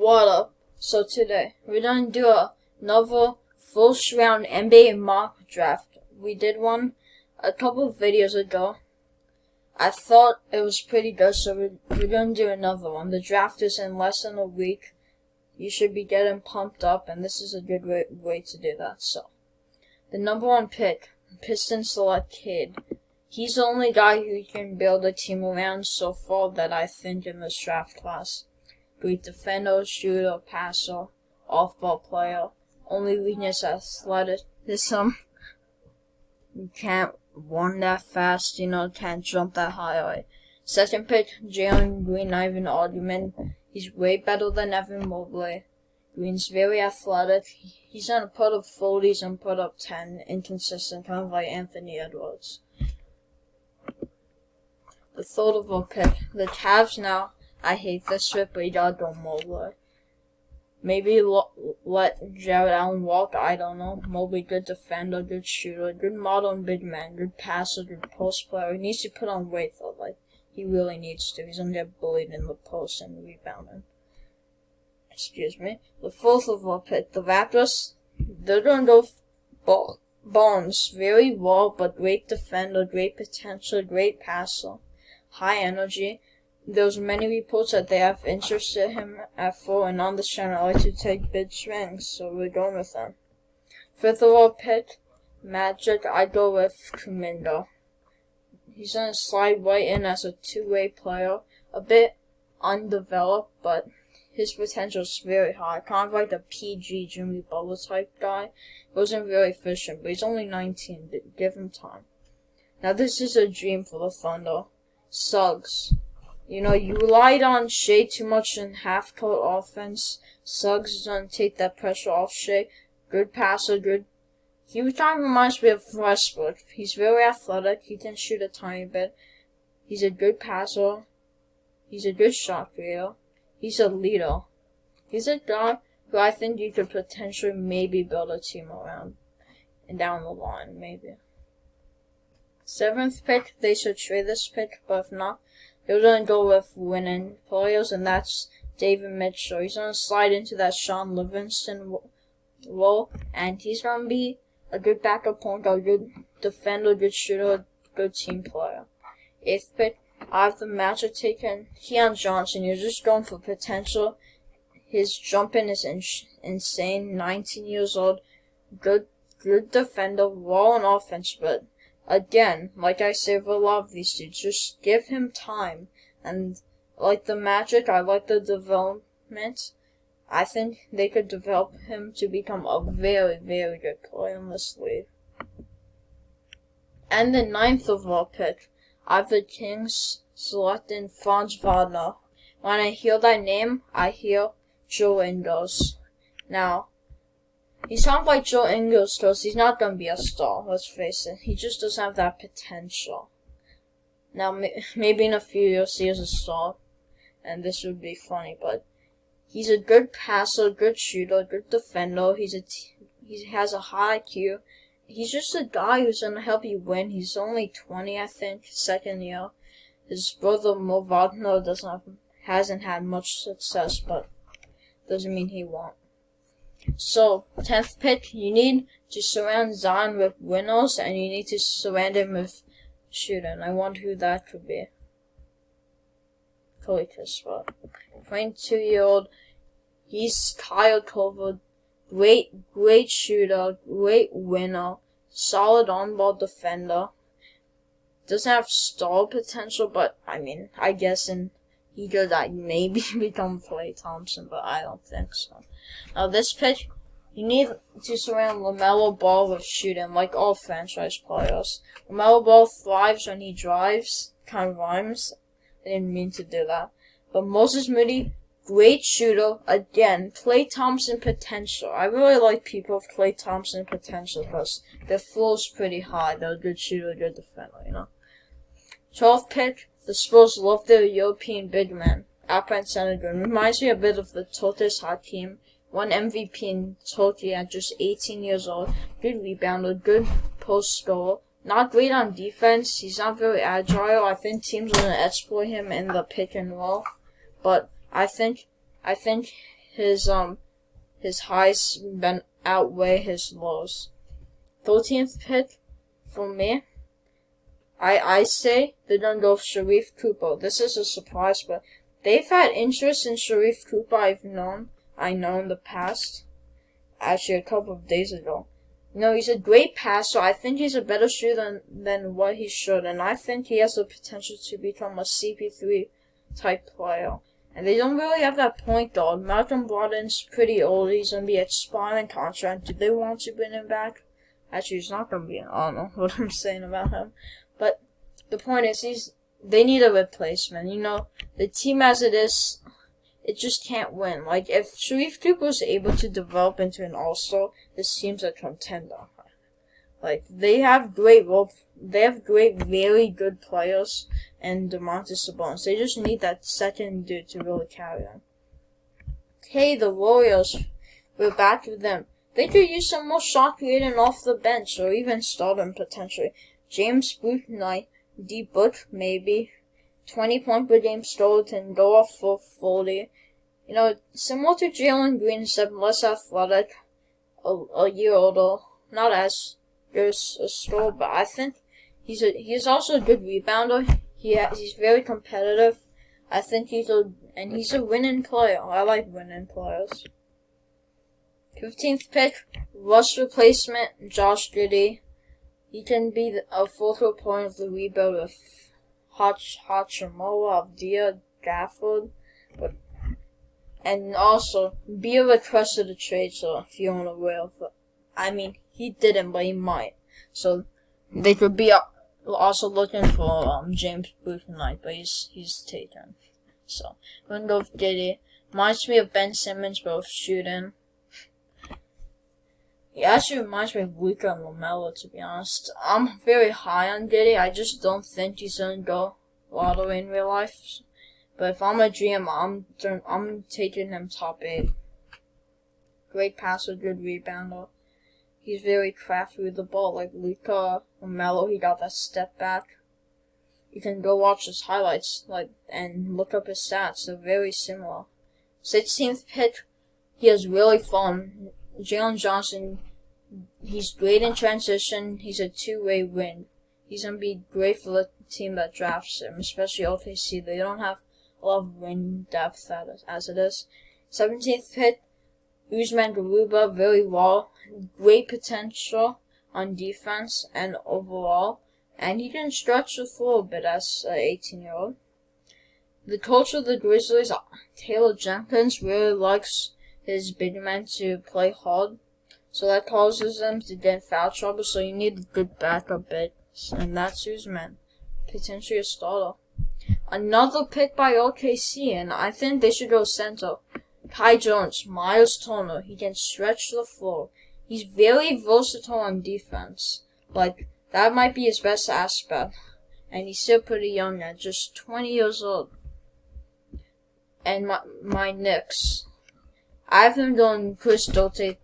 What up? So today we're gonna do another first round NBA mock draft. We did one a couple of videos ago. I thought it was pretty good, so we're gonna do another one. The draft is in less than a week. You should be getting pumped up, and this is a good way to do that. So, the number one pick, Pistons select Cade. He's the only guy who can build a team around so far that I think in this draft class. Great defender, shooter, passer, off-ball player. Only weakness, athleticism. You can't run that fast, can't jump that high. Right? Second pick, Jalen Green, not even an argument. He's way better than Evan Mobley. Green's very athletic. He's gonna put up 40s and put up 10. Inconsistent, kind of like Anthony Edwards. The third overall pick, the Cavs now. I hate this fit, but you gotta go Mobley. Maybe let Jared Allen walk, I don't know. Mobley, good defender, good shooter, good modern big man, good passer, good post player. He needs to put on weight though, he really needs to. He's gonna get bullied in the post and rebounding. Excuse me. The fourth overall pick, the Raptors, they're gonna go Barnes. Very raw, but great defender, great potential, great passer, high energy. There's many reports that they have interested him at 4, and on this channel I like to take big swings, so we're going with them. Fifth overall pick, Magic, I go with Kuminga. He's gonna slide right in as a two-way player, a bit undeveloped, but his potential is very high, kind of like the PG Jimmy Butler type guy. He wasn't very efficient, but he's only 19, give him time. Now this is a dream for the Thunder. Suggs. You relied on Shea too much in half-court offense. Suggs is going to take that pressure off Shea. Good passer, good. He kind of reminds me of Westbrook. He's very athletic. He can shoot a tiny bit. He's a good passer. He's a good shot creator. He's a leader. He's a guy who I think you could potentially maybe build a team around. And down the line, maybe. Seventh pick, they should trade this pick, but if not, they're going to go with winning players, and that's David Mitchell. He's going to slide into that Sean Livingston role, and he's going to be a good backup point guard, good defender, good shooter, good team player. Eighth pick, I have the Magic taking Keon Johnson. You're just going for potential. His jumping is insane. 19 years old, good defender, raw on offense, but again, like I say with a lot of these dudes, just give him time. And like the Magic, I like the development. I think they could develop him to become a very, very good player in this league. And the ninth overall pick, I have the Kings selecting Franz Wagner. When I hear that name, I hear Joe Ingles. Now, he sounds like Joe Ingles because he's not going to be a star, let's face it. He just doesn't have that potential. Now, maybe in a few years he is a star, and this would be funny, but he's a good passer, good shooter, good defender. He has a high IQ. He's just a guy who's going to help you win. He's only 20, I think, second year. His brother Mo Wagner hasn't had much success, but doesn't mean he won't. So, 10th pick, you need to surround Zion with winners, and you need to surround him with shooting. I wonder who that could be. Corey Kispert. 22-year-old. He's Kyle Korver. Great shooter, great winner, solid on-ball defender. Doesn't have star potential, but, I guess he could maybe become Klay Thompson, but I don't think so. Now this pick, you need to surround LaMelo Ball with shooting, like all franchise players. LaMelo Ball thrives when he drives, kind of rhymes. I didn't mean to do that. But Moses Moody, great shooter, again, Klay Thompson potential. I really like people with Klay Thompson potential because their floor is pretty high. They're a good shooter, good defender, 12th pick, the Spurs love their European big man. Alpine Sengun reminds me a bit of the Turkish Hakim. Won MVP in Turkey at just 18 years old. Good rebounder, good post scorer. Not great on defense. He's not very agile. I think teams are going to exploit him in the pick and roll. But I think his highs outweigh his lows. 13th pick for me. I say they're gonna go with Sharif Cooper. This is a surprise, but they've had interest in Sharif Cooper. I know in the past. Actually, a couple of days ago. He's a great passer. I think he's a better shooter than what he should, and I think he has the potential to become a CP3 type player. And they don't really have that point guard. Malcolm Brogdon's pretty old. He's gonna be expiring contract. Do they want to bring him back? Actually, he's not gonna be. I don't know what I'm saying about him. But the point is, they need a replacement. The team as it is, it just can't win. Like, if Sharif Cooper was able to develop into an all-star, this team's a contender. Like, they have very good players, and Domantas Sabonis. They just need that second dude to really carry them. Okay, the Warriors. We're back with them. They could use some more shot creating off the bench, or even start them potentially. James Bouknight, D Book, maybe. 20 point per game stolen and go off for 40. Similar to Jalen Green, except less athletic, a year older, not as good as a scorer, but I think he's also a good rebounder. He's very competitive. I think he's a winning player. I like winning players. 15th pick, rush replacement, Josh Giddey. He can be a focal point of the rebuild with Hachimura, Avdia, Gafford, and also be a request of the trade. So if you're unaware of it, he didn't, but he might. So they could be also looking for James Bouknight, but he's taken. So I'm gonna go with Giddey. Reminds me of Ben Simmons, both shooting. He actually reminds me of Luka and LaMelo, to be honest. I'm very high on Giddey. I just don't think he's gonna go all the way in real life. But if I'm a GM, I'm taking him top 8. Great passer, good rebounder. He's very crafty with the ball, like Luka and LaMelo. He got that step back. You can go watch his highlights, and look up his stats. They're very similar. 16th pick, he has really fun. Jalen Johnson, he's great in transition. He's a two-way wing. He's going to be great for the team that drafts him, especially OKC. They don't have a lot of wing depth as it is. 17th pick, Usman Garuba, very raw. Great potential on defense and overall. And he can stretch the floor a bit as an 18-year-old. The coach of the Grizzlies, Taylor Jenkins, really likes his big men to play hard, so that causes them to get in foul trouble, so you need a good backup big, and that's Usman, potentially a starter. Another pick by OKC, and I think they should go center. Kai Jones, Miles Turner, he can stretch the floor. He's very versatile on defense, that might be his best aspect, and he's still pretty young at just 20 years old. And my Knicks, I have him going Chris Duarte.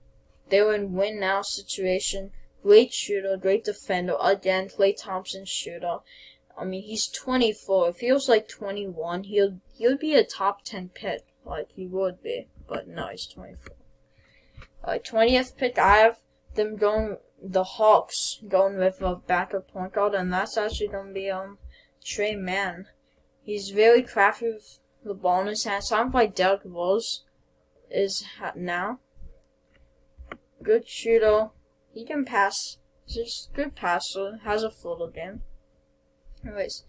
They're in win-now situation. Great shooter, great defender. Again, Klay Thompson shooter. He's 24. It feels like 21. He'll be a top 10 pick, like he would be. But no, he's 24. 20th pick, I have them going, the Hawks, going with a backup point guard, and that's actually going to be Trey Mann. He's very crafty with the ball in his hands. Sounds like Derrick Rose is now. Good shooter. He can pass. He's just a good passer. Has a floater game. Anyways,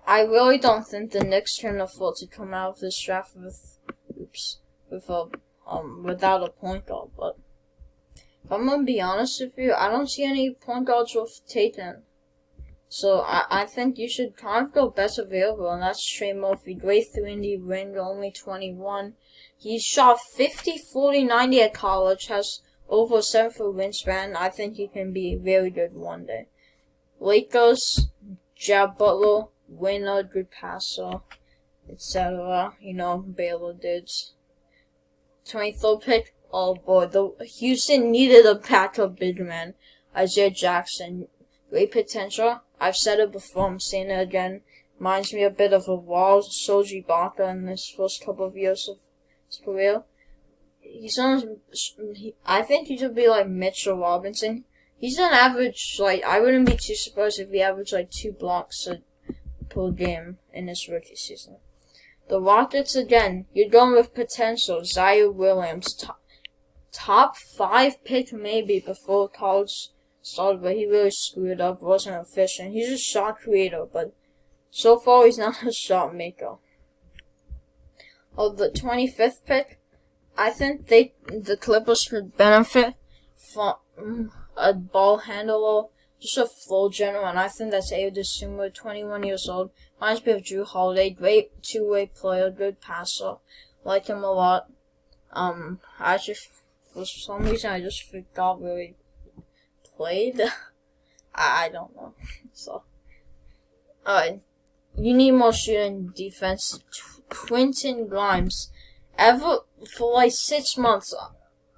I really don't think the Knicks can afford to come out of this draft without a point guard. But if I'm gonna be honest with you, I don't see any point guards worth taking. So I think you should kind of go best available, and that's Trey Murphy. Great 3-and-D ring, only 21. He shot 50, 40, 90 at college, has over a 7-foot wingspan. I think he can be very good one day. Lakers, Jab Butler, winner, good passer, etc. Baylor dudes. 23rd pick, oh boy, Houston needed a backup big man. Isaiah Jackson, great potential. I've said it before, I'm saying it again. Reminds me a bit of a Serge Ibaka in his first couple of years of his career. I think he should be like Mitchell Robinson. He's an average, like, I wouldn't be too surprised if he averaged like 2 blocks per game in his rookie season. The Rockets, again, you're going with potential. Zaire Williams, top 5 pick maybe before college started, but he really screwed up, wasn't efficient. He's a shot creator, but so far he's not a shot maker. The 25th pick, I think the Clippers could benefit from a ball handler, just a flow general, and I think that's Ayo Dosunmu, 21 years old. Reminds me of Drew Holiday, great two-way player, good passer, like him a lot. For some reason, I just forgot where he played. I don't know. So, you need more shooting defense. Quentin Grimes, for like 6 months,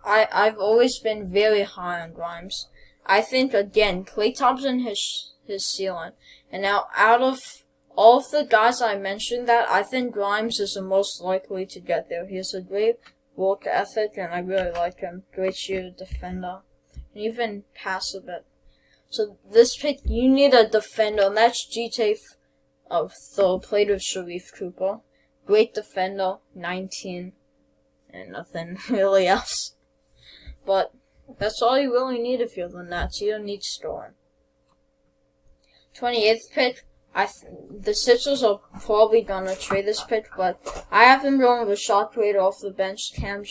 I've always been very high on Grimes. I think, again, Klay Thompson his ceiling. And now, out of all of the guys I mentioned I think Grimes is the most likely to get there. He has a great work ethic, and I really like him. Great shooter, defender, and even pass a bit. So this pick, you need a defender, and that's GTA of Thor, played with Sharif Cooper. Great defender, 19, and nothing really else. But that's all you really need if you're the Nets. You don't need scoring. 28th pick, the Sixers are probably gonna trade this pick, but I have him going with a shot creator off the bench, Cam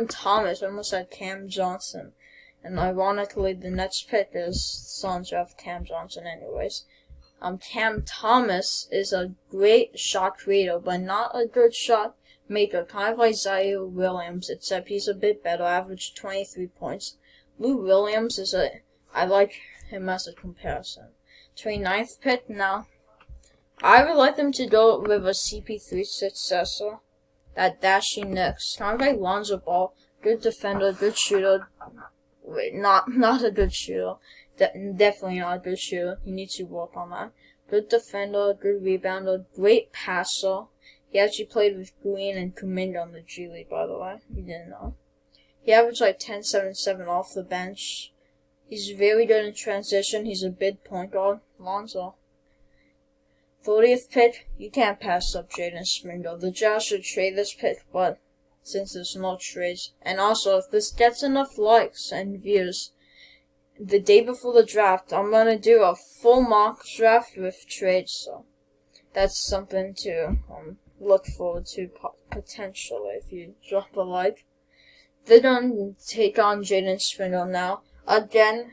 Thomas. I almost said Cam Johnson. And ironically, the next pick is Suns draft Cam Johnson anyways. Cam Thomas is a great shot creator, but not a good shot maker, kind of like Zaire Williams, except he's a bit better, averaged 23 points. Lou Williams I like him as a comparison. 29th pick, now, I would like them to go with a CP3 successor, that dashing next, kind of like Lonzo Ball, good defender, good shooter. Wait, not a good shooter. Definitely not a good shooter. You need to work on that. Good defender, good rebounder, great passer. He actually played with Green and Kuminga on the G League, by the way. You didn't know. He averaged like 10-7-7 off the bench. He's very good in transition. He's a big point guard. Lonzo. 40th pick, you can't pass up Jaden Springer. The Jazz should trade this pick, but since there's no trades, and also if this gets enough likes and views, the day before the draft, I'm gonna do a full mock draft with trades, so that's something to look forward to potentially if you drop a like. They're gonna take on Jaden Springer now. Again,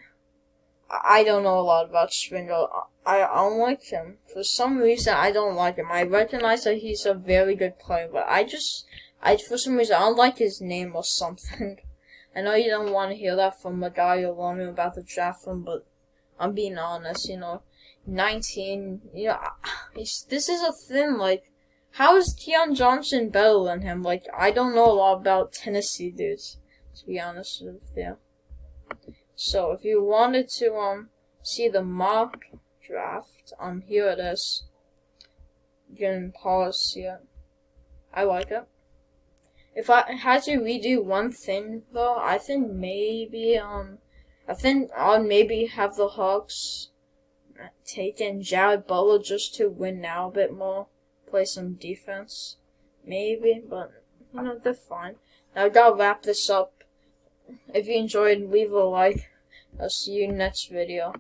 I don't know a lot about Springer. I don't like him. For some reason, I don't like him. I recognize that he's a very good player, but for some reason, I don't like his name or something. I know you don't want to hear that from a guy you're learning about the draft from, but I'm being honest, 19, this is a thing, like, how is Keon Johnson better than him? Like, I don't know a lot about Tennessee dudes, to be honest with you. So, if you wanted to, see the mock draft, here it is. You can pause here. I like it. If I had to redo one thing, though, I think maybe, I'll maybe have the Hawks take in Jared Butler just to win now a bit more, play some defense, maybe, but, they're fine. Now, I gotta wrap this up. If you enjoyed, leave a like. I'll see you next video.